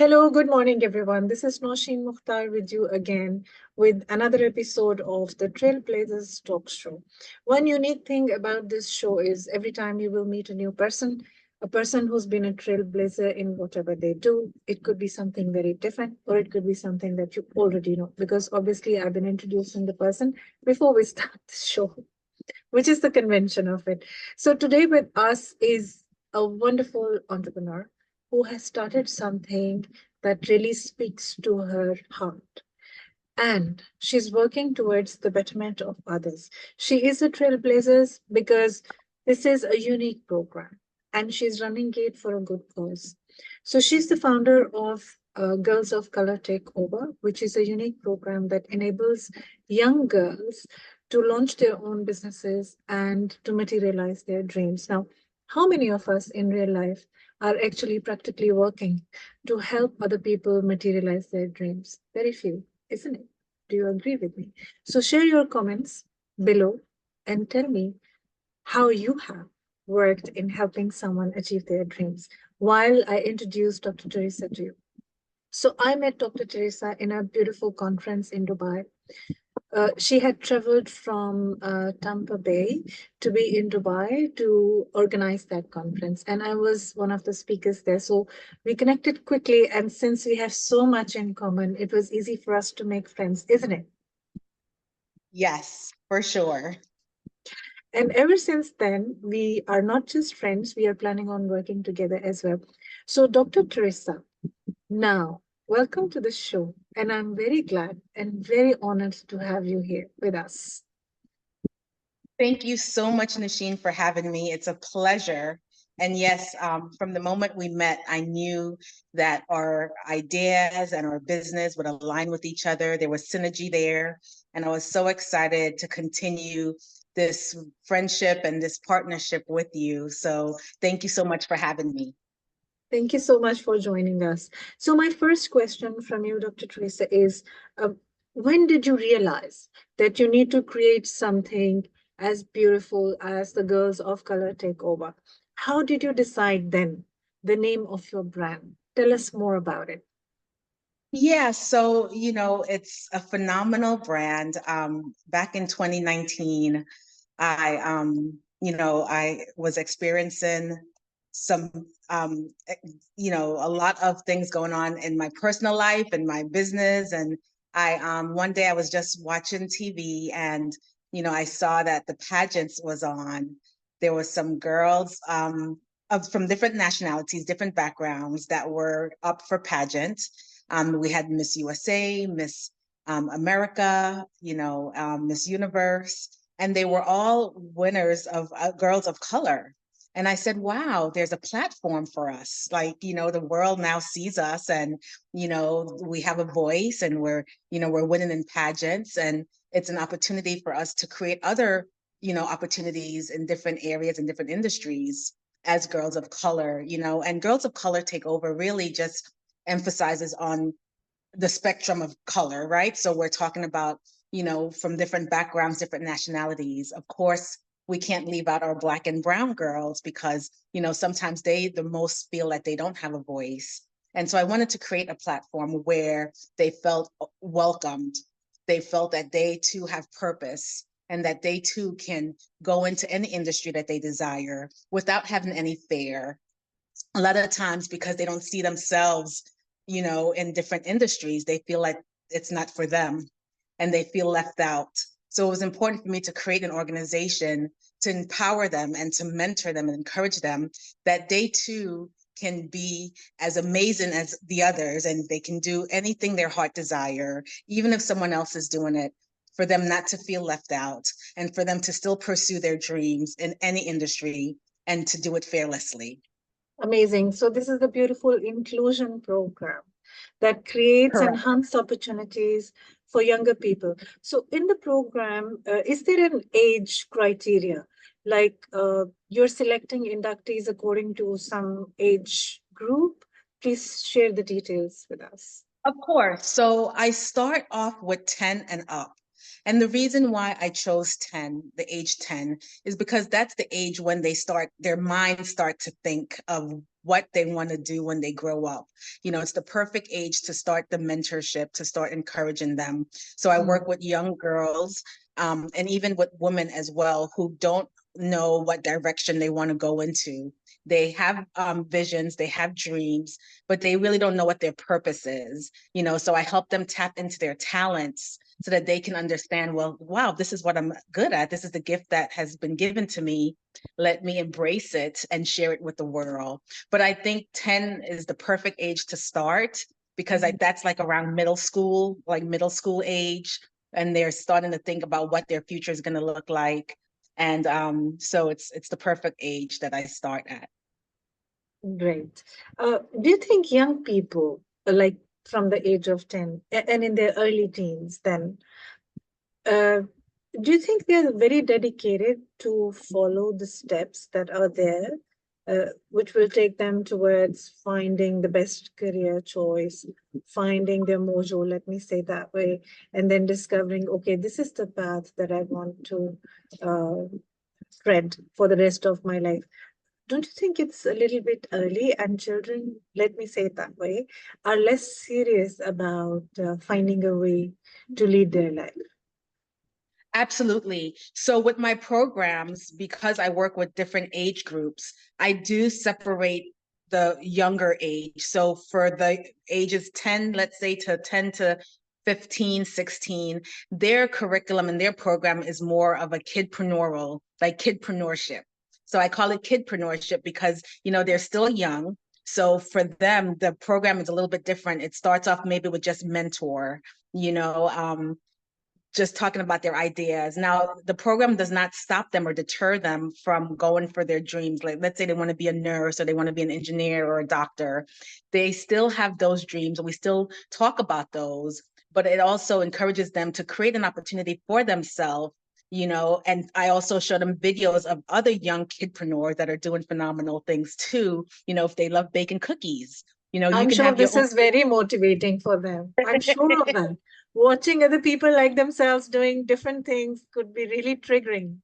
Hello, good morning, everyone. This is Nosheen Mukhtar with you again with another episode of the Trailblazers talk show. One unique thing about this show is every time you will meet a person who's been a trailblazer in whatever they do. It could be something very different, or it could be something that you already know, because obviously I've been introducing the person before we start the show, which is the convention of it. So today with us is a wonderful entrepreneur who has started something that really speaks to her heart. And she's working towards the betterment of others. She is a trailblazer because this is a unique program and she's running it for a good cause. So she's the founder of Girls of Color Takeover, which is a unique program that enables young girls to launch their own businesses and to materialize their dreams. Now, how many of us in real life are actually practically working to help other people materialize their dreams? Very few, isn't it? Do you agree with me? So share your comments below and tell me how you have worked in helping someone achieve their dreams while I introduce Dr. Teresa to you. So I met Dr. Teresa in a beautiful conference in Dubai. She had traveled from Tampa Bay to be in Dubai to organize that conference. And I was one of the speakers there. So we connected quickly. And since we have so much in common, it was easy for us to make friends, isn't it? Yes, for sure. And ever since then, we are not just friends, we are planning on working together as well. So, Dr. Teresa, now, welcome to the show. And I'm very glad and very honored to have you here with us. Thank you so much, Nasheen, for having me. It's a pleasure. And yes, from the moment we met, I knew that our ideas and our business would align with each other. There was synergy there. And I was so excited to continue this friendship and this partnership with you. So thank you so much for having me. Thank you so much for joining us. So, my first question from you, Dr. Teresa, is when did you realize that you need to create something as beautiful as the Girls of Color Takeover? How did you decide then the name of your brand? Tell us more about it. Yeah, so it's a phenomenal brand. Back in 2019, I was experiencing some a lot of things going on in my personal life and my business. And I one day I was just watching TV and I saw that the pageants was on. There was some girls from different nationalities, different backgrounds that were up for pageants. We had Miss USA, Miss America, Miss Universe, and they were all winners of girls of color. And I said, wow, there's a platform for us. Like, the world now sees us and, we have a voice and we're winning in pageants. And it's an opportunity for us to create other, opportunities in different areas and different industries as girls of color, and girls of color take over really just emphasizes on the spectrum of color, right? So we're talking about, from different backgrounds, different nationalities. Of course, we can't leave out our Black and brown girls because, sometimes they the most feel like they don't have a voice. And so I wanted to create a platform where they felt welcomed. They felt that they too have purpose and that they too can go into any industry that they desire without having any fear. A lot of times, because they don't see themselves in different industries, they feel like it's not for them and they feel left out. So it was important for me to create an organization to empower them and to mentor them and encourage them that they too can be as amazing as the others and they can do anything their heart desire, even if someone else is doing it, for them not to feel left out and for them to still pursue their dreams in any industry and to do it fearlessly. Amazing. So this is the beautiful inclusion program that creates Correct. enhanced opportunities for younger people. So in the program, is there an age criteria? Like you're selecting inductees according to some age group? Please share the details with us. Of course. So I start off with 10 and up. And the reason why I chose 10, the age 10, is because that's the age when their minds start to think of what they want to do when they grow up. It's the perfect age to start the mentorship, to start encouraging them. So I work with young girls, and even with women as well, who don't know what direction they want to go into. They have visions, they have dreams, but they really don't know what their purpose is. So I help them tap into their talents so that they can understand, well, wow, this is what I'm good at. This is the gift that has been given to me. Let me embrace it and share it with the world. But I think 10 is the perfect age to start, because that's like around middle school age, and they're starting to think about what their future is going to look like. And so it's the perfect age that I start at. Great. Do you think young people, like from the age of 10 and in their early teens, then, uh, do you think they're very dedicated to follow the steps that are there, which will take them towards finding the best career choice, finding their mojo, let me say that way, and then discovering, okay, this is the path that I want to uh, tread for the rest of my life? Don't you think it's a little bit early, and children, let me say it that way, are less serious about finding a way to lead their life? Absolutely. So with my programs, because I work with different age groups, I do separate the younger age. So for the ages 10, let's say, to 10 to 15, 16, their curriculum and their program is more of a kidpreneurial, like kidpreneurship. So I call it kidpreneurship because, they're still young. So for them, the program is a little bit different. It starts off maybe with just mentor, you know, just talking about their ideas. Now, the program does not stop them or deter them from going for their dreams. Like, let's say they want to be a nurse or they want to be an engineer or a doctor. They still have those dreams, and we still talk about those, but it also encourages them to create an opportunity for themselves. And I also show them videos of other young kidpreneurs that are doing phenomenal things too. If they love baking cookies, you I'm can sure have your this own. is very motivating for them. I'm sure of that. Watching other people like themselves doing different things could be really triggering.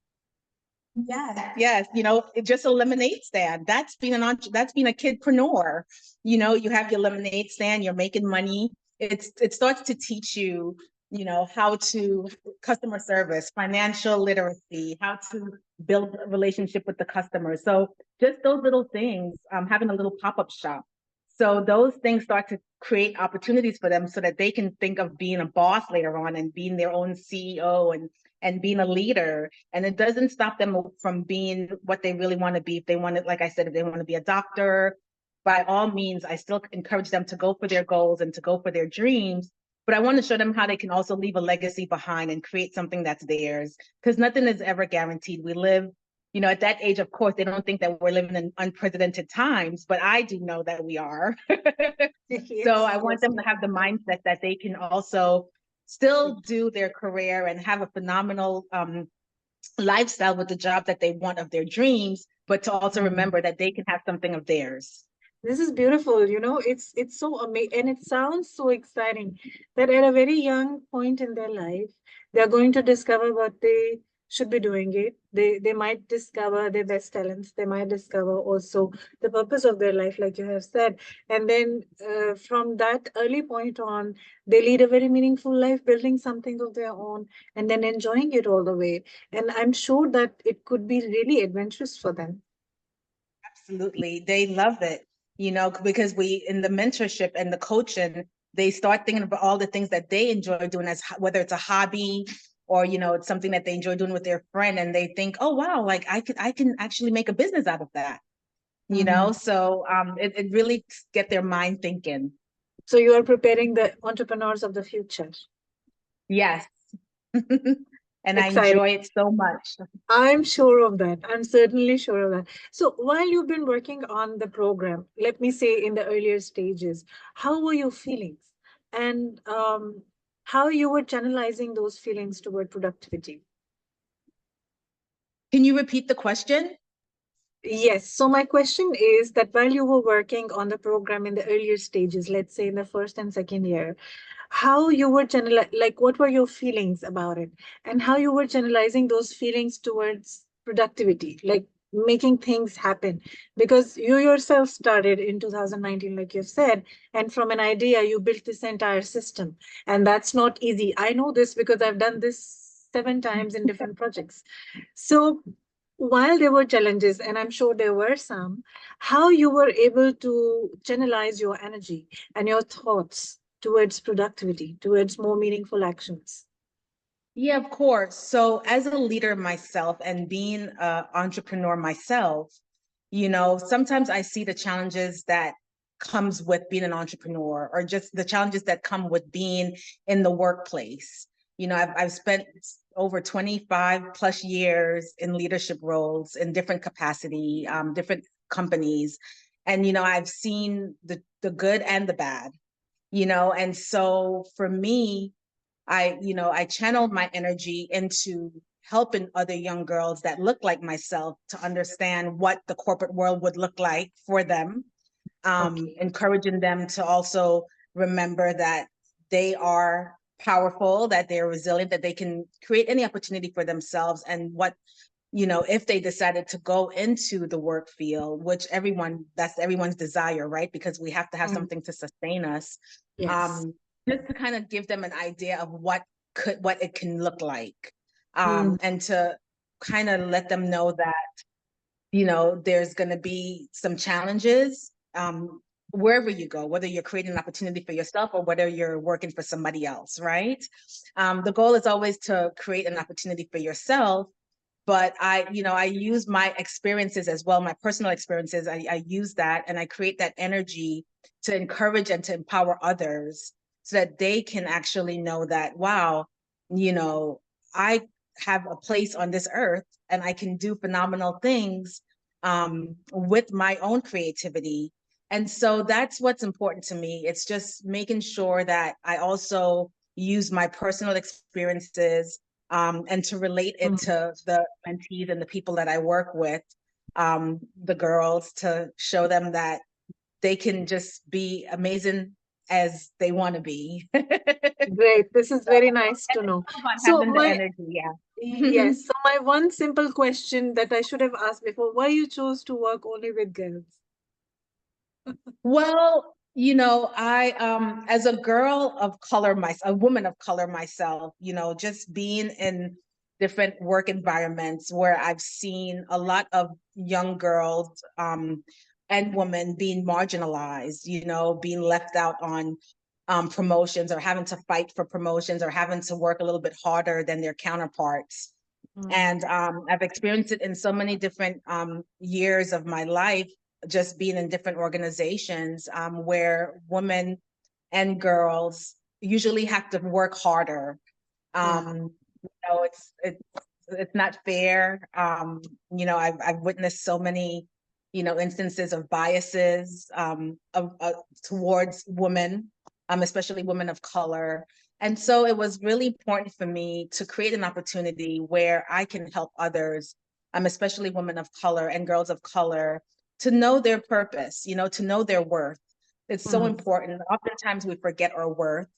Yes, it just a lemonade stand. That's being a kidpreneur. You have your lemonade stand, you're making money. It starts to teach you, how to customer service, financial literacy, how to build a relationship with the customer. So just those little things, having a little pop-up shop. So those things start to create opportunities for them so that they can think of being a boss later on and being their own CEO and being a leader. And it doesn't stop them from being what they really want to be. If they want to, like I said, if they want to be a doctor, by all means, I still encourage them to go for their goals and to go for their dreams. But I want to show them how they can also leave a legacy behind and create something that's theirs, because nothing is ever guaranteed. We live, at that age, of course, they don't think that we're living in unprecedented times, but I do know that we are. So Yes, I want yes. them to have the mindset that they can also still do their career and have a phenomenal lifestyle with the job that they want of their dreams, but to also Mhm. remember that they can have something of theirs. This is beautiful. It's so amazing, and it sounds so exciting that at a very young point in their life, they're going to discover what they should be doing. It. They might discover their best talents. They might discover also the purpose of their life, like you have said. And then from that early point on, they lead a very meaningful life, building something of their own, and then enjoying it all the way. And I'm sure that it could be really adventurous for them. Absolutely. They love it, because we, in the mentorship and the coaching, they start thinking about all the things that they enjoy doing, as whether it's a hobby or, it's something that they enjoy doing with their friend. And they think, oh, wow, like I can actually make a business out of that, Mhm. So it really get their mind thinking. So you are preparing the entrepreneurs of the future. Yes. And I Exciting. enjoy it so much. I'm sure of that. I'm certainly sure of that. So while you've been working on the program, let me say in the earlier stages, how were your feelings, and how you were channelizing those feelings toward productivity? Can you repeat the question? Yes. So my question is that while you were working on the program in the earlier stages, let's say in the first and second year, how you were like what were your feelings about it, and how you were channelizing those feelings towards productivity? Like making things happen, because you yourself started in 2019, like you've said, and from an idea you built this entire system, and that's not easy. I know this because I've done this 7 times in different projects. So while there were challenges, and I'm sure there were some, how you were able to channelize your energy and your thoughts towards productivity, towards more meaningful actions. Yeah, of course. So as a leader myself and being an entrepreneur myself, sometimes I see the challenges that comes with being an entrepreneur, or just the challenges that come with being in the workplace. I've spent over 25 plus years in leadership roles in different capacity, different companies. And, I've seen the good and the bad, and so for me, I channeled my energy into helping other young girls that look like myself to understand what the corporate world would look like for them, Okay. encouraging them to also remember that they are powerful, that they're resilient, that they can create any opportunity for themselves. And if they decided to go into the work field, which that's everyone's desire, right? Because we have to have Mm. something to sustain us. Yes. Um, just to kind of give them an idea of what it can look like. Mm. And to kind of let them know that, there's going to be some challenges, wherever you go, whether you're creating an opportunity for yourself or whether you're working for somebody else, right? The goal is always to create an opportunity for yourself, but I use my experiences as well, my personal experiences. I use that and I create that energy to encourage and to empower others so that they can actually know that, wow, you know, I have a place on this earth and I can do phenomenal things with my own creativity. And so that's what's important to me. It's just making sure that I also use my personal experiences, and to relate it Mm. to the mentees and the people that I work with, the girls, to show them that they can just be amazing as they want to be. So, Great. This is very nice and to it's know. all about So having the my energy, yeah. yes, so my one simple question that I should have asked before, why you chose to work only with girls? Well, I as a girl of color, a woman of color myself, just being in different work environments where I've seen a lot of young girls and women being marginalized, being left out on promotions, or having to fight for promotions, or having to work a little bit harder than their counterparts. Mm. And I've experienced it in so many different years of my life, just being in different organizations, where women and girls usually have to work harder. Yeah. It's not fair. I've witnessed so many, instances of biases, towards women, especially women of color. And so it was really important for me to create an opportunity where I can help others, especially women of color and girls of color, to know their purpose, to know their worth. It's so Mm. important. Oftentimes we forget our worth.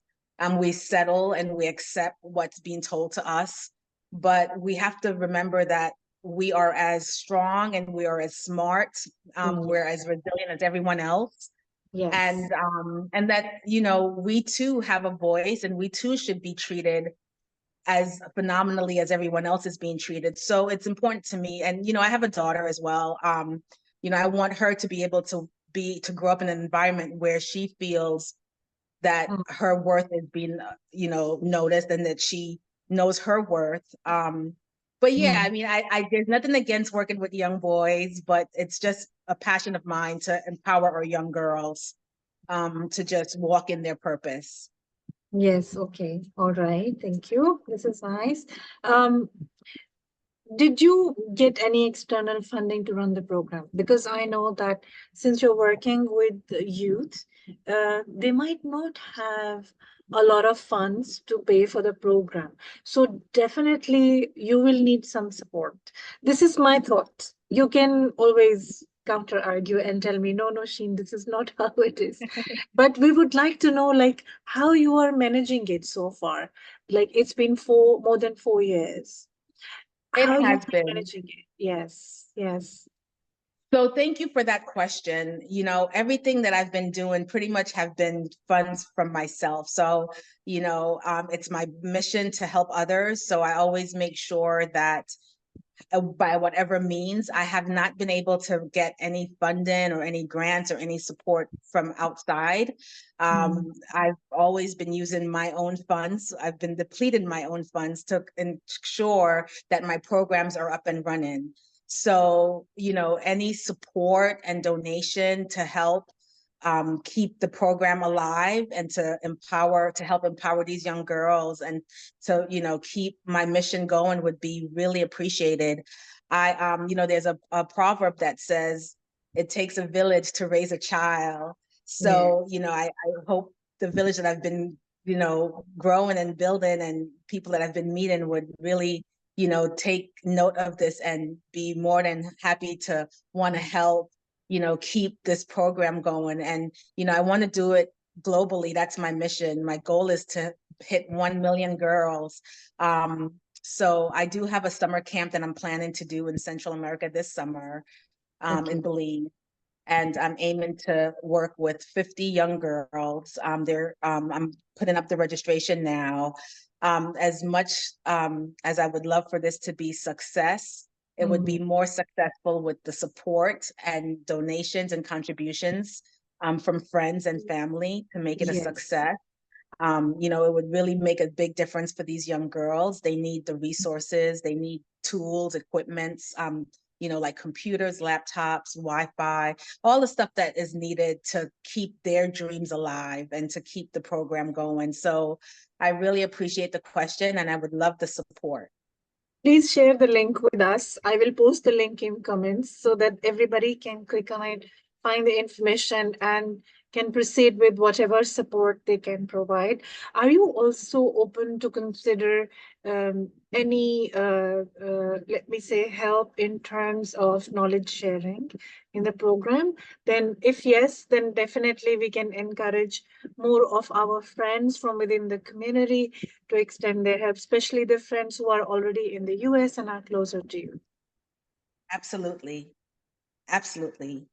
We settle and we accept what's being told to us, but we have to remember that we are as strong and we are as smart, Mm. we're as resilient as everyone else, Yes. and that we too have a voice and we too should be treated as phenomenally as everyone else is being treated. So it's important to me. And I have a daughter as well. I want her to be able to grow up in an environment where she feels that Mm. her worth is being noticed, and that she knows her worth. But yeah, I Mm. mean, I there's nothing against working with young boys, but it's just a passion of mine to empower our young girls, to just walk in their purpose. Yes, okay. All right. Thank you. This is nice. Um, Did you get any external funding to run the program? Because I know that since you're working with the youth, they might not have a lot of funds to pay for the program. So definitely you will need some support. This is my thought. You can always counter argue and tell me, no, no, Sheen, this is not how it is. But we would like to know like how you are managing it so far. Like it's been more than 4 years, It how has you've been been. managing it. Yes. Yes. So thank you for that question. You know, everything that I've been doing pretty much have been funds from myself. So, it's my mission to help others. So I always make sure that by whatever means, I have not been able to get any funding or any grants or any support from outside. I've always been using my own funds. I've been depleting my own funds to ensure that my programs are up and running. So, any support and donation to help keep the program alive and to help empower these young girls and to, keep my mission going would be really appreciated. There's a proverb that says it takes a village to raise a child. Yeah. So, I hope the village that I've been, growing and building and people that I've been meeting would really, take note of this and be more than happy to want to help, keep this program going. And, I want to do it globally. That's my mission. My goal is to hit 1 million girls. So I do have a summer camp that I'm planning to do in Central America this summer, in Okay. Belize. And I'm aiming to work with 50 young girls. I'm putting up the registration now. As much as I would love for this to be success, it would be more successful with the support and donations and contributions from friends and family to make it a Yes. success. It would really make a big difference for these young girls. They need the resources, they need tools, equipments, like computers, laptops, Wi-Fi, all the stuff that is needed to keep their dreams alive and to keep the program going. So I really appreciate the question and I would love the support. Please share the link with us. I will post the link in comments so that everybody can click on it, find the information, and can proceed with whatever support they can provide. Are you also open to consider any, let me say, help in terms of knowledge sharing in the program? Then, if yes, then definitely we can encourage more of our friends from within the community to extend their help, especially the friends who are already in the US and are closer to you. Absolutely. Absolutely.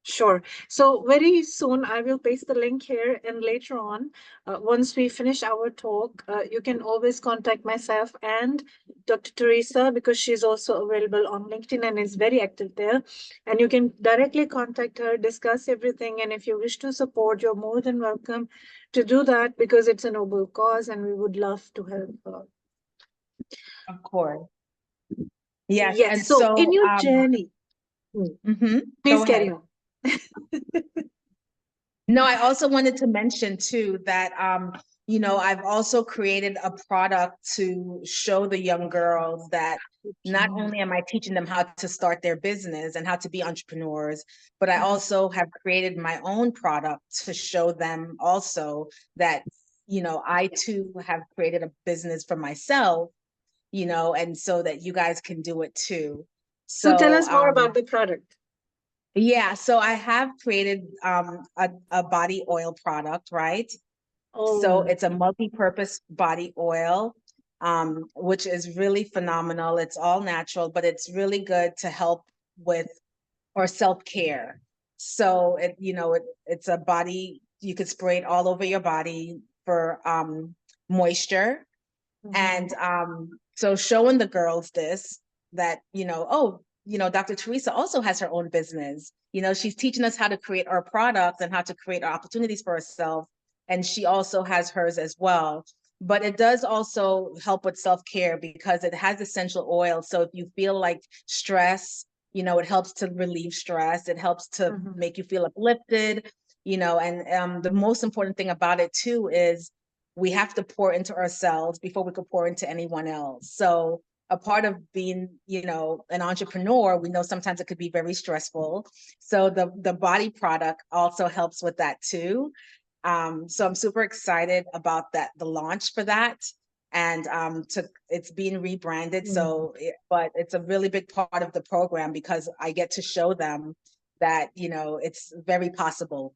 Sure. So very soon I will paste the link here, and later on, once we finish our talk, you can always contact myself and Dr. Teresa because she's also available on LinkedIn and is very active there. And you can directly contact her, discuss everything, and if you wish to support, you're more than welcome to do that because it's a noble cause, and we would love to help her. Of course. Yes. Yes. And So in so your journey, go please carry ahead. on. No, I also wanted to mention too that I've also created a product to show the young girls that not only am I teaching them how to start their business and how to be entrepreneurs, but I also have created my own product to show them also that, I too have created a business for myself, and so that you guys can do it too. So tell So us more about the product. yeah, so I have created a body oil product, right? So Oh, it's a multi-purpose body oil, which is really phenomenal. It's all natural, but it's really good to help with or self-care. So it's a body, you could spray it all over your body for moisture. mhm. And so showing the girls this, that, Dr. Teresa also has her own business. She's teaching us how to create our products and how to create our opportunities for herself. And she also has hers as well. But it does also help with self-care because it has essential oil. So if you feel like stress, it helps to relieve stress. It helps to Mhm. make you feel uplifted, and the most important thing about it too is we have to pour into ourselves before we could pour into anyone else. So a part of being, an entrepreneur, we know sometimes it could be very stressful. So the body product also helps with that too. So I'm super excited about that, the launch for that. And it's being rebranded. Mhm. But it's a really big part of the program because I get to show them that, it's very possible.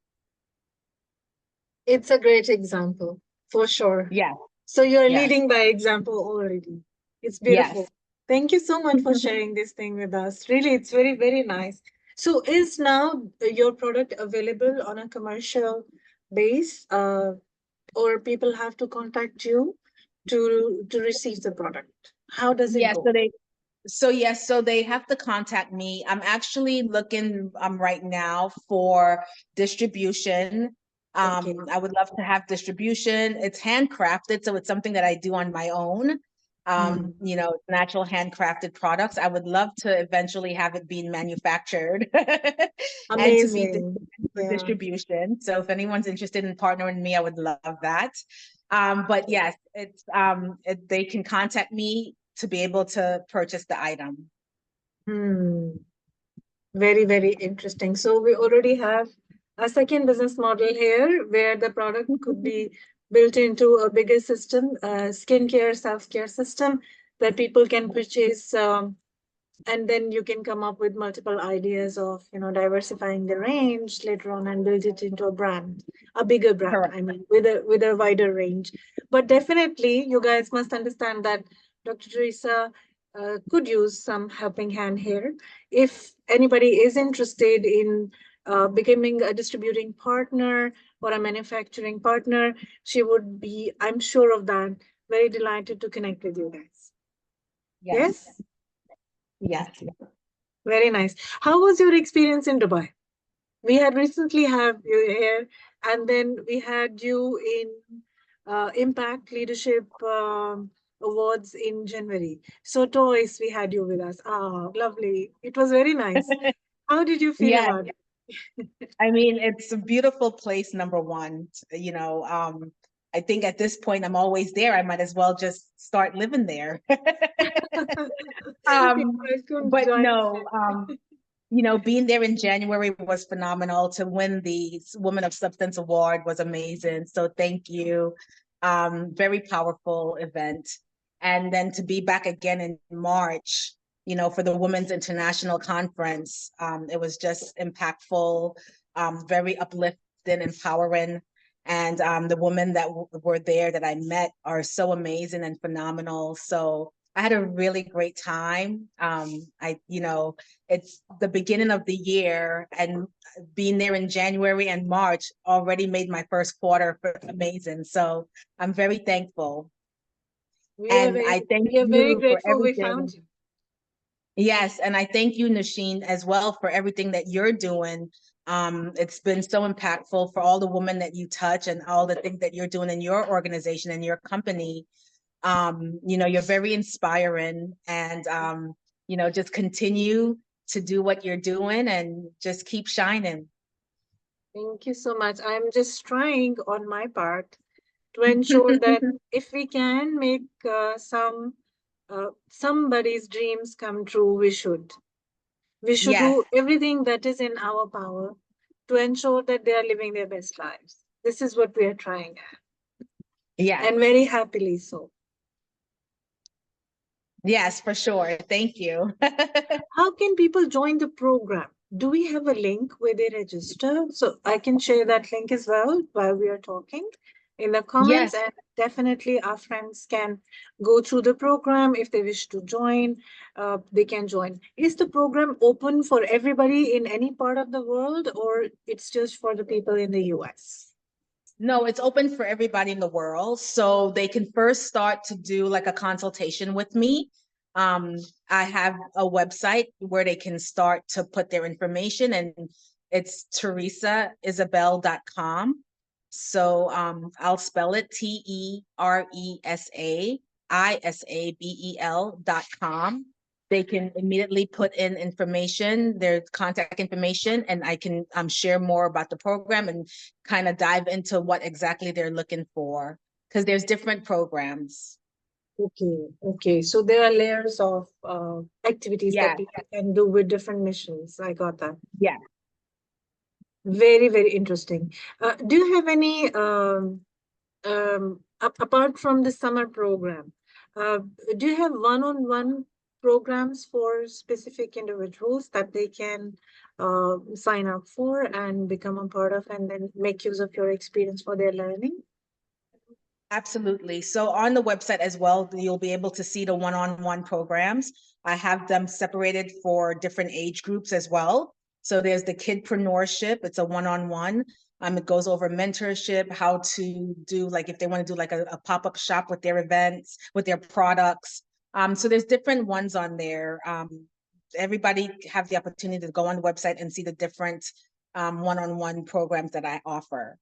It's a great example for sure. Yes, So you're yes, leading by example already. It's yes. beautiful. Thank you so much for sharing this thing with us. Really, it's very, very nice. So, is now your product available on a commercial base, or people have to contact you to receive the product? How does it Yeah, go? so they have to contact me. I'm actually looking right now for distribution. Okay. I would love to have distribution. It's handcrafted, so it's something that I do on my own. Hmm. Natural handcrafted products. I would love to eventually have it being manufactured and to be Amazing. distributed for Yeah. distribution. So if anyone's interested in partnering with me, I would love that. But yes, they can contact me to be able to purchase the item. Hmm. Very, very interesting. So we already have a second business model here where the product could be built into a bigger system, skincare, self-care system that people can purchase, and then you can come up with multiple ideas of, diversifying the range later on and build it into a brand, a bigger brand, Correct. I mean, with a wider range. But definitely you guys must understand that Dr. Teresa could use some helping hand here. If anybody is interested in becoming a distributing partner or a manufacturing partner, she would be, I'm sure of that, very delighted to connect with you guys. Yes. Yes. Yes. Very nice. How was your experience in Dubai? We had recently had you here, and then we had you in Impact Leadership Awards in January. So twice we had you with us. Ah, lovely. It was very nice. How did you feel Yes. about it? I mean, it's a beautiful place, number one. I think at this point I'm always there. I might as well just start living there. Yeah, I couldn't But join no, it. being there in January was phenomenal. To win the Woman of Substance Award was amazing. So thank you. Very powerful event. And then to be back again in March, for the Women's International Conference, it was just impactful, very uplifting, empowering. And the women that were there that I met are so amazing and phenomenal. So I had a really great time. It's the beginning of the year, and being there in January and March already made my first quarter amazing. So I'm very thankful. We are And very, I thank we are very you for grateful we found everything. you. Yes, and I thank you, Nasheen, as well for everything that you're doing. It's been so impactful for all the women that you touch and all the things that you're doing in your organization and your company. You're very inspiring, and just continue to do what you're doing and just keep shining. Thank you so much. I'm just trying on my part to ensure that if we can make somebody's dreams come true, we should. We should Yes, do everything that is in our power to ensure that they are living their best lives. This is what we are trying at, yes, and very happily so. yes, for sure. Thank you. How can people join the program? Do we have a link where they register? So I can share that link as well while we are talking in the comments. Yes. And definitely our friends can go through the program. If they wish to join, they can join. Is the program open for everybody in any part of the world, or it's just for the people in the US? No, it's open for everybody in the world. So they can first start to do like a consultation with me. Um, I have a website where they can start to put their information, and it's teresaisabel.com. So I'll spell it TeresaIsabel.com. They can immediately put in information, their contact information, and I can share more about the program and kind of dive into what exactly they're looking for, because there's different programs. Okay, okay. So there are layers of activities that Yes, people can do with different missions. I got that. yes, Very, very interesting. Do you have any, apart from the summer program, uh, do you have one-on-one programs for specific individuals that they can sign up for and become a part of and then make use of your experience for their learning? Absolutely. So on the website as well, you'll be able to see the one-on-one programs. I have them separated for different age groups as well. So there's the kidpreneurship, it's a one-on-one. It goes over mentorship, how to do, like if they want to do like a pop-up shop with their events, with their products. So there's different ones on there. Everybody have the opportunity to go on the website and see the different one-on-one programs that I offer.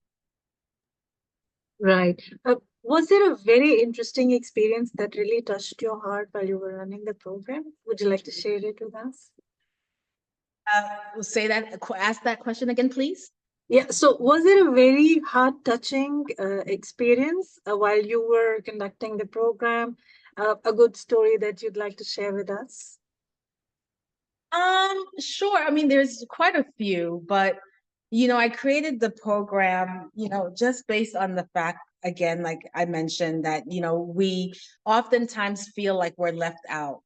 Right. Was there a very interesting experience that really touched your heart while you were running the program? Would you like to share it with us? Say that, ask that question again, please. Yeah, so was it a very heart-touching experience while you were conducting the program? A good story that you'd like to share with us? Sure. I mean, there's quite a few, but I created the program, just based on the fact, again, like I mentioned, that, we oftentimes feel like we're left out.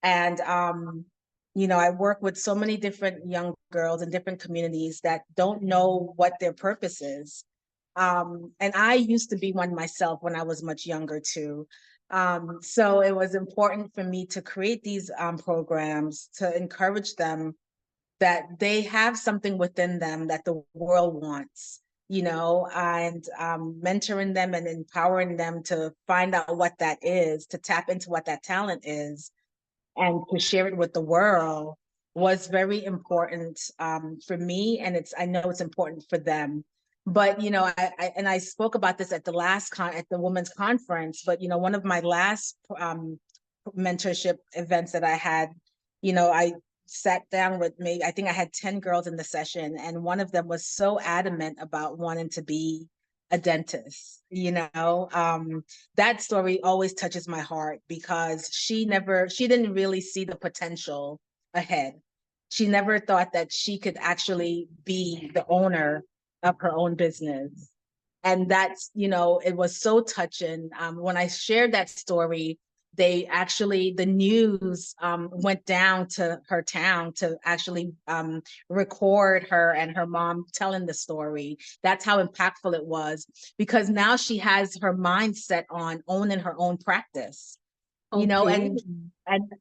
And I work with so many different young girls in different communities that don't know what their purpose is. And I used to be one myself when I was much younger too. So it was important for me to create these programs to encourage them that they have something within them that the world wants, and mentoring them and empowering them to find out what that is, to tap into what that talent is, and to share it with the world was very important for me, and I know it's important for them. But I spoke about this at the last at the women's conference. But one of my last mentorship events that I had, I sat down with, maybe I think I had 10 girls in the session, and one of them was so adamant about wanting to be a dentist. That story always touches my heart because she didn't really see the potential ahead. She never thought that she could actually be the owner of her own business. And that's, it was so touching. When I shared that story, the news went down to her town to actually record her and her mom telling the story. That's how impactful it was, because now she has her mindset on owning her own practice, Okay.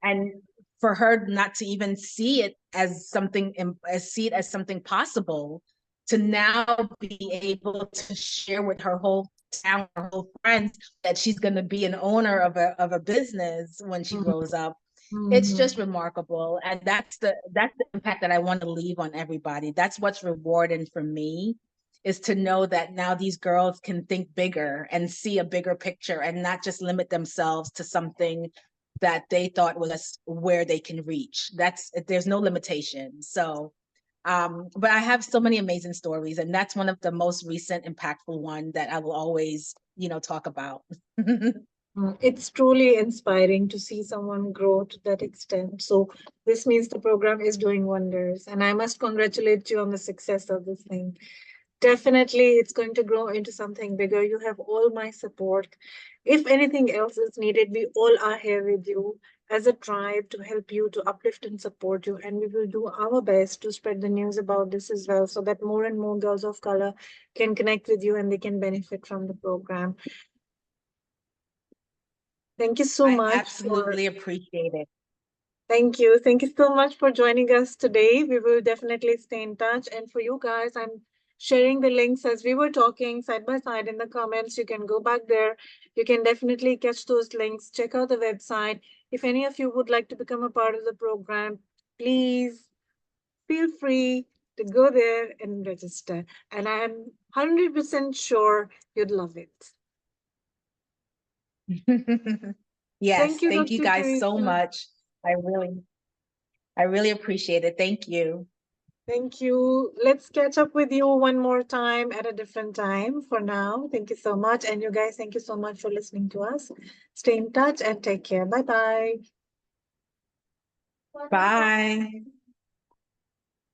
and for her not to even see it as something, see it as something possible, to now be able to share with her whole town, her whole friends, that she's going to be an owner of a business when she grows up. It's Mm-hmm. just remarkable, and that's the impact that I want to leave on everybody. That's what's rewarding for me, is to know that now these girls can think bigger and see a bigger picture and not just limit themselves to something that they thought was where they can reach. There's no limitation. So but I have so many amazing stories, and that's one of the most recent impactful one that I will always, talk about. It's truly inspiring to see someone grow to that extent. So this means the program is doing wonders, and I must congratulate you on the success of this thing. Definitely, it's going to grow into something bigger. You have all my support. If anything else is needed, we all are here with you as a tribe to help you, to uplift and support you. And we will do our best to spread the news about this as well, so that more and more girls of color can connect with you and they can benefit from the program. Thank you so I much for absolutely appreciate it. Thank you. Thank you so much for joining us today. We will definitely stay in touch. And for you guys, I'm sharing the links as we were talking side by side in the comments. You can go back there. You can definitely catch those links. Check out the website. If any of you would like to become a part of the program, please feel free to go there and register. And I am 100% sure you'd love it. Thank Yes, you, thank you Dr. guys so Teresa. much. I really, I really appreciate it. Thank you. Thank you. Let's catch up with you one more time at a different time for now. Thank you so much. And you guys, thank you so much for listening to us. Stay in touch and take care. Bye bye. Bye.